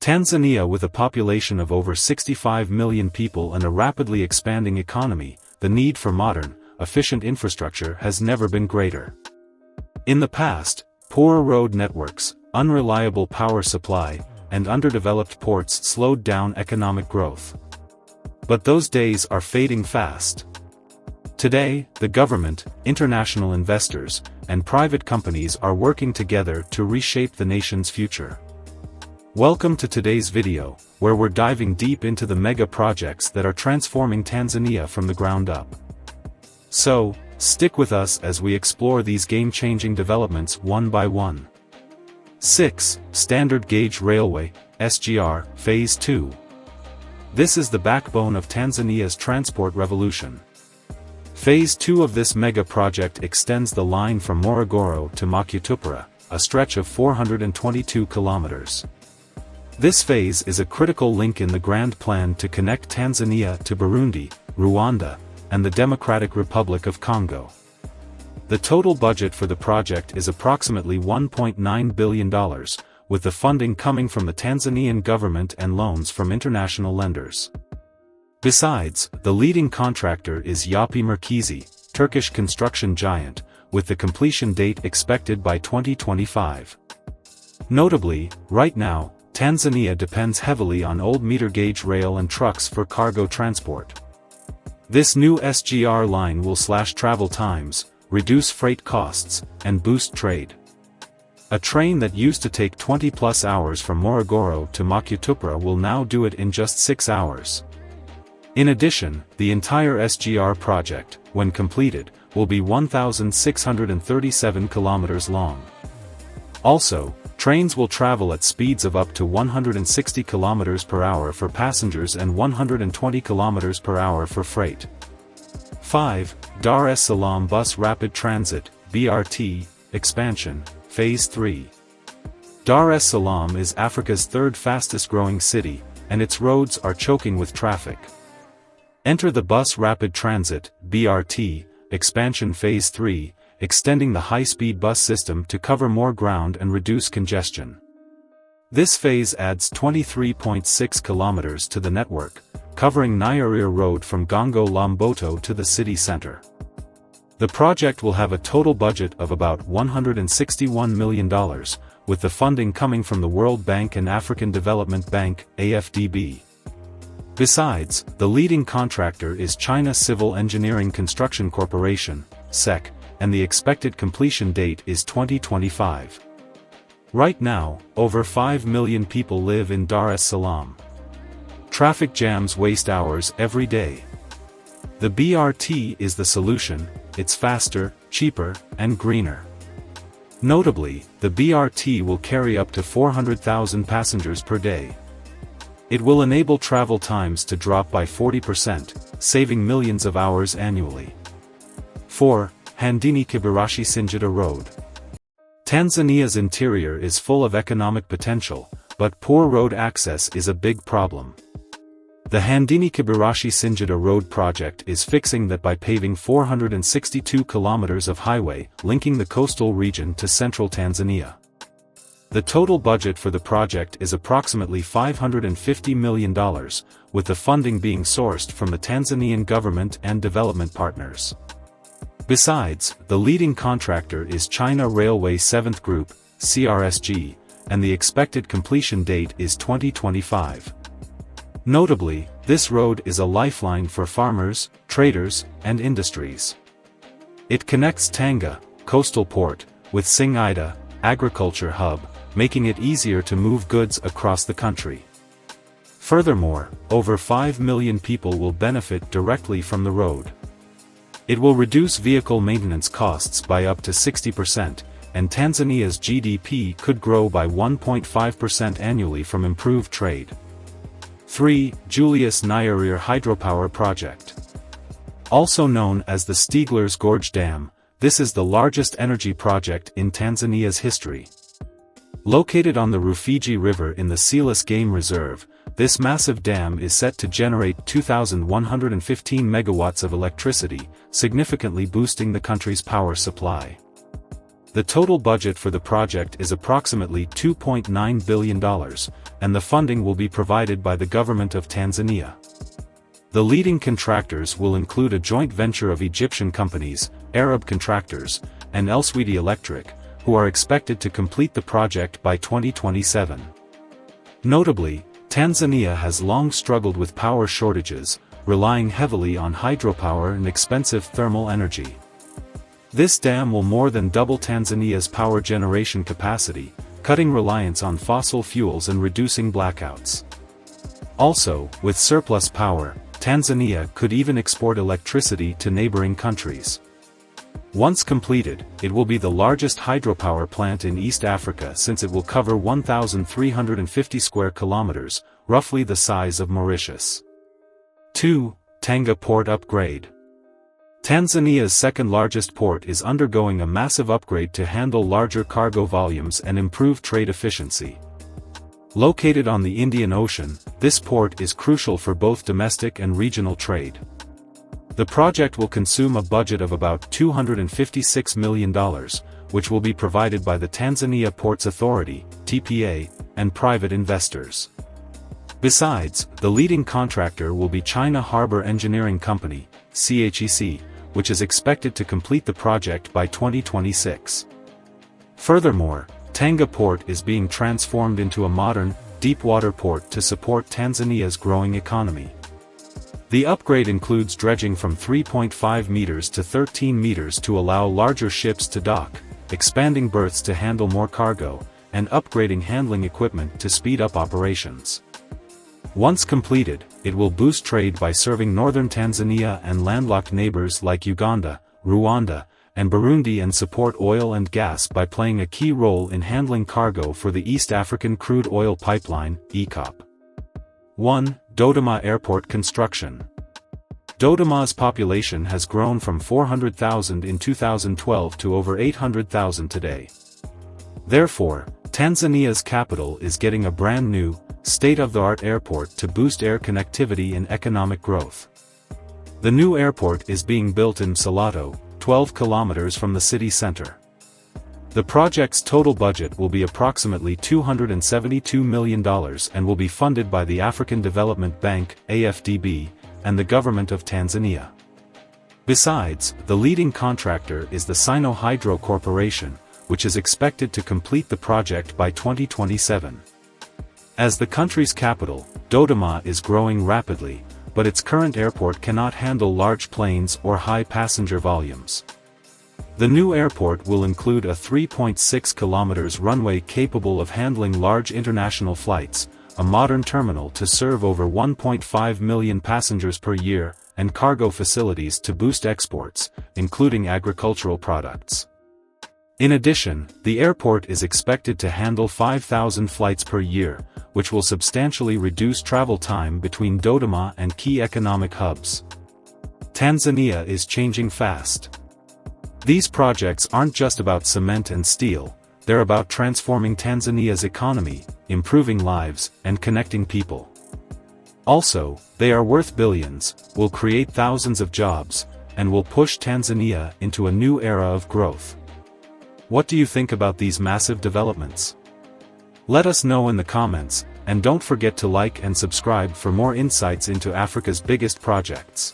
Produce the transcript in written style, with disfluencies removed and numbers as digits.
Tanzania, with a population of over 65 million people and a rapidly expanding economy, the need for modern, efficient infrastructure has never been greater. In the past, poor road networks, unreliable power supply, and underdeveloped ports slowed down economic growth. But those days are fading fast. Today, the government, international investors, and private companies are working together to reshape the nation's future. Welcome to today's video, where we're diving deep into the mega projects that are transforming Tanzania from the ground up. So, stick with us as we explore these game-changing developments one by one. 6. Standard Gauge Railway, SGR, Phase 2. This is the backbone of Tanzania's transport revolution. Phase 2 of this mega project extends the line from Morogoro to Makutupora, a stretch of 422 kilometers. This phase is a critical link in the grand plan to connect Tanzania to Burundi, Rwanda, and the Democratic Republic of Congo. The total budget for the project is approximately $1.9 billion, with the funding coming from the Tanzanian government and loans from international lenders. Besides, the leading contractor is Yapı Merkezi, Turkish construction giant, with the completion date expected by 2025. Notably, right now, Tanzania depends heavily on old meter-gauge rail and trucks for cargo transport. This new SGR line will slash travel times, reduce freight costs, and boost trade. A train that used to take 20+ hours from Morogoro to Makutupora will now do it in just 6 hours. In addition, the entire SGR project, when completed, will be 1,637 kilometers long. Also, trains will travel at speeds of up to 160 kilometers per hour for passengers and 120 kilometers per hour for freight. 5. Dar es Salaam Bus Rapid Transit, BRT, Expansion, Phase 3. Dar es Salaam is Africa's third fastest-growing city, and its roads are choking with traffic. Enter the Bus Rapid Transit, BRT, Expansion Phase 3, extending the high-speed bus system to cover more ground and reduce congestion. This phase adds 23.6 kilometers to the network, covering Nyerere Road from Gongo la Mboto to the city center. The project will have a total budget of about $161 million, with the funding coming from the World Bank and African Development Bank, AFDB. Besides, the leading contractor is China Civil Engineering Construction Corporation, SEC, and the expected completion date is 2025. Right now, over 5 million people live in Dar es Salaam. Traffic jams waste hours every day. The BRT is the solution. It's faster, cheaper, and greener. Notably, the BRT will carry up to 400,000 passengers per day. It will enable travel times to drop by 40%, saving millions of hours annually. 4. Handeni-Kibirashi-Singida Road. Tanzania's interior is full of economic potential, but poor road access is a big problem. The Handeni-Kibirashi-Singida Road project is fixing that by paving 462 kilometers of highway linking the coastal region to central Tanzania. The total budget for the project is approximately $550 million, with the funding being sourced from the Tanzanian government and development partners. Besides, the leading contractor is China Railway 7th Group, CRSG, and the expected completion date is 2025. Notably, this road is a lifeline for farmers, traders, and industries. It connects Tanga, coastal port, with Singida, agriculture hub, making it easier to move goods across the country. Furthermore, over 5 million people will benefit directly from the road. It will reduce vehicle maintenance costs by up to 60%, and Tanzania's GDP could grow by 1.5% annually from improved trade. 3. Julius Nyerere Hydropower Project. Also known as the Stiegler's Gorge Dam, this is the largest energy project in Tanzania's history. Located on the Rufiji River in the Selous Game Reserve, this massive dam is set to generate 2,115 megawatts of electricity, significantly boosting the country's power supply. The total budget for the project is approximately $2.9 billion, and the funding will be provided by the government of Tanzania. The leading contractors will include a joint venture of Egyptian companies, Arab contractors, and Elsewedy Electric, who are expected to complete the project by 2027. Notably, Tanzania has long struggled with power shortages, relying heavily on hydropower and expensive thermal energy. This dam will more than double Tanzania's power generation capacity, cutting reliance on fossil fuels and reducing blackouts. Also, with surplus power, Tanzania could even export electricity to neighboring countries. Once completed, it will be the largest hydropower plant in East Africa since it will cover 1,350 square kilometers, roughly the size of Mauritius. 2. Tanga Port Upgrade. Tanzania's second-largest port is undergoing a massive upgrade to handle larger cargo volumes and improve trade efficiency. Located on the Indian Ocean, this port is crucial for both domestic and regional trade. The project will consume a budget of about $256 million, which will be provided by the Tanzania Ports Authority, TPA, and private investors. Besides, the leading contractor will be China Harbour Engineering Company, CHEC, which is expected to complete the project by 2026. Furthermore, Tanga Port is being transformed into a modern, deep-water port to support Tanzania's growing economy. The upgrade includes dredging from 3.5 meters to 13 meters to allow larger ships to dock, expanding berths to handle more cargo, and upgrading handling equipment to speed up operations. Once completed, it will boost trade by serving northern Tanzania and landlocked neighbors like Uganda, Rwanda, and Burundi, and support oil and gas by playing a key role in handling cargo for the East African Crude Oil Pipeline, EACOP. 1. Dodoma Airport Construction. Dodoma's population has grown from 400,000 in 2012 to over 800,000 today. Therefore, Tanzania's capital is getting a brand new, state-of-the-art airport to boost air connectivity and economic growth. The new airport is being built in Msalato, 12 kilometers from the city center. The project's total budget will be approximately $272 million and will be funded by the African Development Bank, AFDB, and the government of Tanzania. Besides, the leading contractor is the Sino-Hydro Corporation, which is expected to complete the project by 2027. As the country's capital, Dodoma is growing rapidly, but its current airport cannot handle large planes or high passenger volumes. The new airport will include a 3.6 kilometers runway capable of handling large international flights, a modern terminal to serve over 1.5 million passengers per year, and cargo facilities to boost exports, including agricultural products. In addition, the airport is expected to handle 5,000 flights per year, which will substantially reduce travel time between Dodoma and key economic hubs. Tanzania is changing fast. These projects aren't just about cement and steel, they're about transforming Tanzania's economy, improving lives, and connecting people. Also, they are worth billions, will create thousands of jobs, and will push Tanzania into a new era of growth. What do you think about these massive developments? Let us know in the comments, and don't forget to like and subscribe for more insights into Africa's biggest projects.